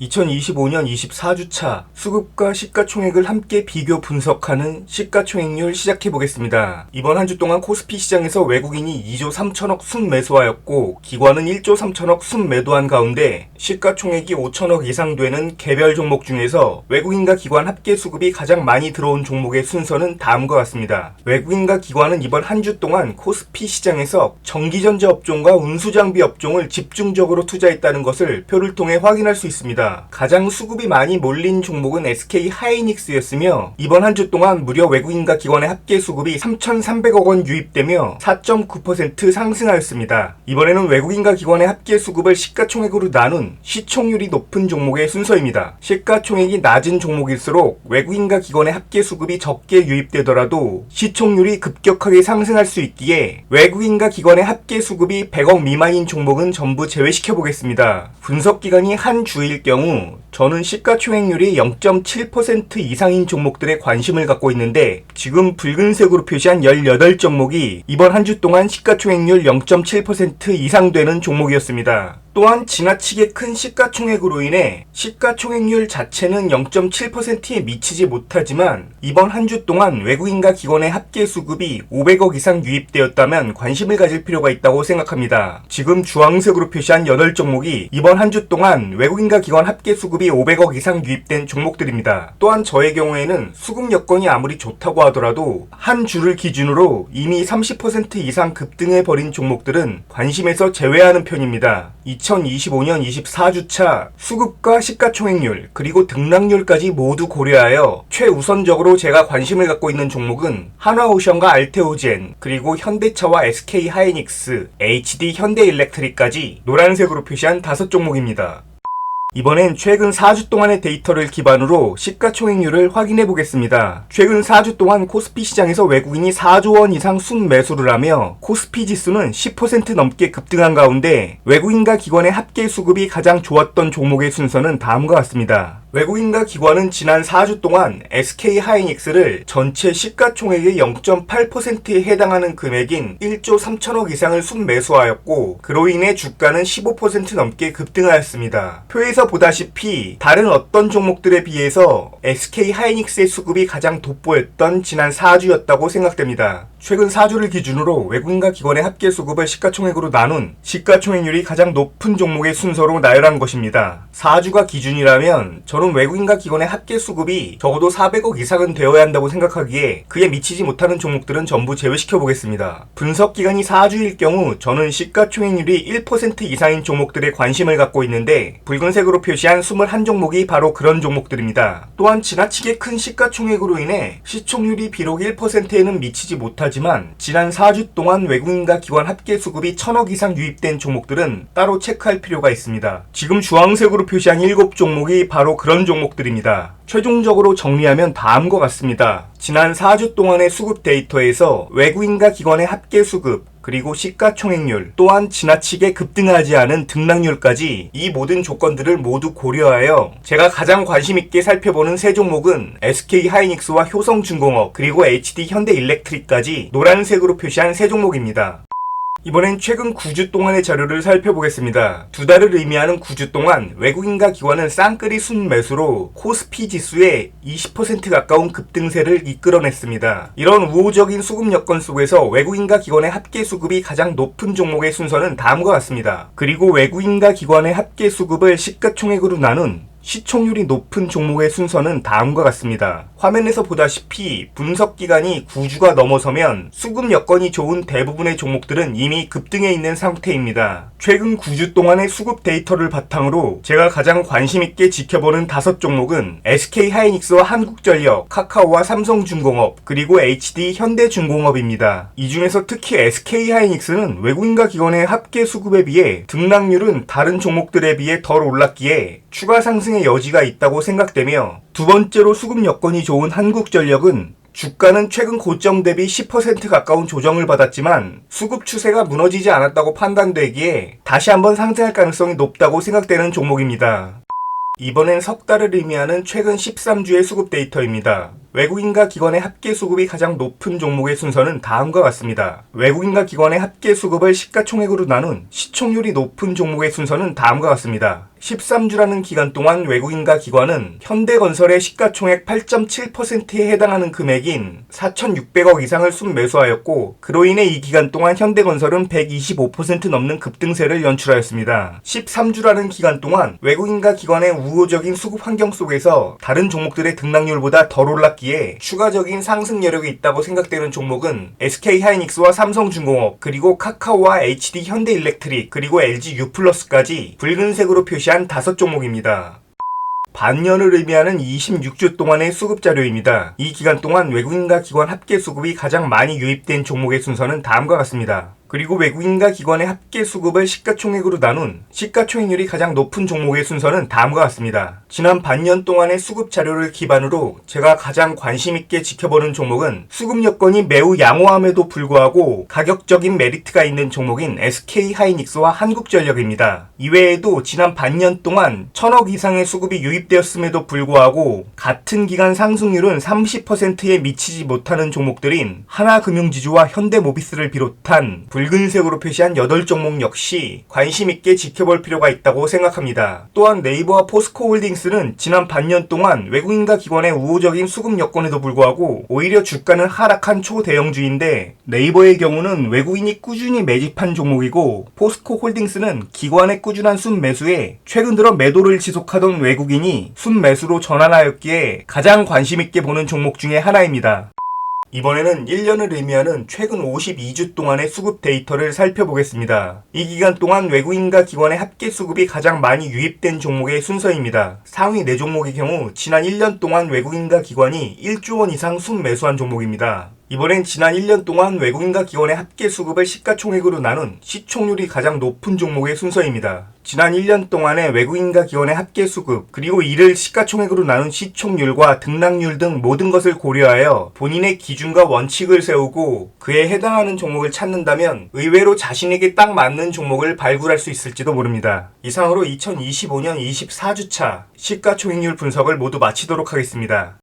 2025년 24주차 수급과 시가총액을 함께 비교 분석하는 시가총액률 시작해보겠습니다. 이번 한 주 동안 코스피 시장에서 외국인이 2조 3천억 순매수하였고 기관은 1조 3천억 순매도한 가운데 시가총액이 5천억 이상 되는 개별 종목 중에서 외국인과 기관 합계 수급이 가장 많이 들어온 종목의 순서는 다음과 같습니다. 외국인과 기관은 이번 한 주 동안 코스피 시장에서 전기전자 업종과 운수장비 업종을 집중적으로 투자했다는 것을 표를 통해 확인할 수 있습니다. 가장 수급이 많이 몰린 종목은 SK 하이닉스였으며 이번 한 주 동안 무려 외국인과 기관의 합계 수급이 3,300억 원 유입되며 4.9% 상승하였습니다. 이번에는 외국인과 기관의 합계 수급을 시가총액으로 나눈 시총률이 높은 종목의 순서입니다. 시가총액이 낮은 종목일수록 외국인과 기관의 합계 수급이 적게 유입되더라도 시총률이 급격하게 상승할 수 있기에 외국인과 기관의 합계 수급이 100억 미만인 종목은 전부 제외시켜 보겠습니다. 분석기간이 한 주일 경우 저는 시가총액률이 0.7% 이상인 종목들에 관심을 갖고 있는데 지금 붉은색으로 표시한 18종목이 이번 한 주 동안 시가총액률 0.7% 이상 되는 종목이었습니다. 또한 지나치게 큰 시가총액으로 인해 시가총액률 자체는 0.7%에 미치지 못하지만 이번 한 주 동안 외국인과 기관의 합계 수급이 500억 이상 유입되었다면 관심을 가질 필요가 있다고 생각합니다. 지금 주황색으로 표시한 8종목이 이번 한 주 동안 외국인과 기관 합계 수급이 500억 이상 유입된 종목들입니다. 또한 저의 경우에는 수급 여건이 아무리 좋다고 하더라도 한 주를 기준으로 이미 30% 이상 급등해버린 종목들은 관심에서 제외하는 편입니다. 2025년 24주차 수급과 시가총액률 그리고 등락률까지 모두 고려하여 최우선적으로 제가 관심을 갖고 있는 종목은 한화오션과 알테오젠 그리고 현대차와 SK 하이닉스, HD 현대일렉트릭까지 노란색으로 표시한 5종목입니다. 이번엔 최근 4주 동안의 데이터를 기반으로 시가총액률을 확인해 보겠습니다. 최근 4주 동안 코스피 시장에서 외국인이 4조 원 이상 순매수를 하며 코스피 지수는 10% 넘게 급등한 가운데 외국인과 기관의 합계 수급이 가장 좋았던 종목의 순서는 다음과 같습니다. 외국인과 기관은 지난 4주 동안 SK 하이닉스를 전체 시가총액의 0.8%에 해당하는 금액인 1조 3천억 이상을 순매수하였고 그로 인해 주가는 15% 넘게 급등하였습니다. 표에서 보다시피 다른 어떤 종목들에 비해서 SK 하이닉스의 수급이 가장 돋보였던 지난 4주였다고 생각됩니다. 최근 4주를 기준으로 외국인과 기관의 합계 수급을 시가총액으로 나눈 시가총액률이 가장 높은 종목의 순서로 나열한 것입니다. 4주가 기준이라면 저는 외국인과 기관의 합계 수급이 적어도 400억 이상은 되어야 한다고 생각하기에 그에 미치지 못하는 종목들은 전부 제외시켜 보겠습니다. 분석 기간이 4주일 경우 저는 시가총액률이 1% 이상인 종목들에 관심을 갖고 있는데 붉은색으로 표시한 21종목이 바로 그런 종목들입니다. 또한 지나치게 큰 시가총액으로 인해 시총률이 비록 1%에는 미치지 못하지만 지난 4주 동안 외국인과 기관 합계 수급이 1000억 이상 유입된 종목들은 따로 체크할 필요가 있습니다. 지금 주황색으로 표시한 7종목이 바로 그런 종목들입니다. 최종적으로 정리하면 다음과 같습니다. 지난 4주 동안의 수급 데이터에서 외국인과 기관의 합계 수급 그리고 시가총액률 또한 지나치게 급등하지 않은 등락률까지 이 모든 조건들을 모두 고려하여 제가 가장 관심있게 살펴보는 세 종목은 SK 하이닉스와 효성중공업 그리고 HD 현대일렉트릭까지 노란색으로 표시한 세 종목입니다. 이번엔 최근 9주 동안의 자료를 살펴보겠습니다. 두 달을 의미하는 9주 동안 외국인과 기관은 쌍끌이 순매수로 코스피 지수의 20% 가까운 급등세를 이끌어냈습니다. 이런 우호적인 수급 여건 속에서 외국인과 기관의 합계 수급이 가장 높은 종목의 순서는 다음과 같습니다. 그리고 외국인과 기관의 합계 수급을 시가총액으로 나눈 시총률이 높은 종목의 순서는 다음과 같습니다. 화면에서 보다시피 분석기간이 9주가 넘어서면 수급 여건이 좋은 대부분의 종목들은 이미 급등해 있는 상태입니다. 최근 9주 동안의 수급 데이터를 바탕으로 제가 가장 관심있게 지켜보는 5종목은 SK 하이닉스와 한국전력, 카카오와 삼성중공업, 그리고 HD 현대중공업입니다. 이 중에서 특히 SK 하이닉스는 외국인과 기관의 합계 수급에 비해 등락률은 다른 종목들에 비해 덜 올랐기에 추가 상승의 여지가 있다고 생각되며 두 번째로 수급 여건이 좋은 한국전력은 주가는 최근 고점 대비 10% 가까운 조정을 받았지만 수급 추세가 무너지지 않았다고 판단되기에 다시 한번 상승할 가능성이 높다고 생각되는 종목입니다. 이번엔 석 달을 의미하는 최근 13주의 수급 데이터입니다. 외국인과 기관의 합계 수급이 가장 높은 종목의 순서는 다음과 같습니다. 외국인과 기관의 합계 수급을 시가총액으로 나눈 시총률이 높은 종목의 순서는 다음과 같습니다. 13주라는 기간 동안 외국인과 기관은 현대건설의 시가총액 8.7%에 해당하는 금액인 4,600억 이상을 순매수하였고, 그로 인해 이 기간 동안 현대건설은 125% 넘는 급등세를 연출하였습니다. 13주라는 기간 동안 외국인과 기관의 우호적인 수급 환경 속에서 다른 종목들의 등락률보다 덜 올랐기에 추가적인 상승 여력이 있다고 생각되는 종목은 SK하이닉스와 삼성중공업, 그리고 카카오와 HD 현대일렉트릭, 그리고 LG U+까지 붉은색으로 표시한 5종목입니다. 반년을 의미하는 26주 동안의 수급 자료입니다. 이 기간 동안 외국인과 기관 합계 수급이 가장 많이 유입된 종목의 순서는 다음과 같습니다. 그리고 외국인과 기관의 합계 수급을 시가총액으로 나눈 시가총액률이 가장 높은 종목의 순서는 다음과 같습니다. 지난 반년 동안의 수급 자료를 기반으로 제가 가장 관심있게 지켜보는 종목은 수급 여건이 매우 양호함에도 불구하고 가격적인 메리트가 있는 종목인 SK하이닉스와 한국전력입니다. 이외에도 지난 반년 동안 1,000억 이상의 수급이 유입되었음에도 불구하고 같은 기간 상승률은 30%에 미치지 못하는 종목들인 하나금융지주와 현대모비스를 비롯한 붉은색으로 표시한 8종목 역시 관심있게 지켜볼 필요가 있다고 생각합니다. 또한 네이버와 포스코홀딩스는 지난 반년 동안 외국인과 기관의 우호적인 수급 여건에도 불구하고 오히려 주가는 하락한 초대형주인데, 네이버의 경우는 외국인이 꾸준히 매집한 종목이고 포스코홀딩스는 기관의 꾸준한 순매수에 최근 들어 매도를 지속하던 외국인이 순매수로 전환하였기에 가장 관심있게 보는 종목 중에 하나입니다. 이번에는 1년을 의미하는 최근 52주 동안의 수급 데이터를 살펴보겠습니다. 이 기간 동안 외국인과 기관의 합계 수급이 가장 많이 유입된 종목의 순서입니다. 상위 4종목의 경우 지난 1년 동안 외국인과 기관이 1조 원 이상 순매수한 종목입니다. 이번엔 지난 1년 동안 외국인과 기관의 합계 수급을 시가총액으로 나눈 시총률이 가장 높은 종목의 순서입니다. 지난 1년 동안의 외국인과 기관의 합계 수급, 그리고 이를 시가총액으로 나눈 시총률과 등락률 등 모든 것을 고려하여 본인의 기준과 원칙을 세우고 그에 해당하는 종목을 찾는다면 의외로 자신에게 딱 맞는 종목을 발굴할 수 있을지도 모릅니다. 이상으로 2025년 24주차 시가총액률 분석을 모두 마치도록 하겠습니다.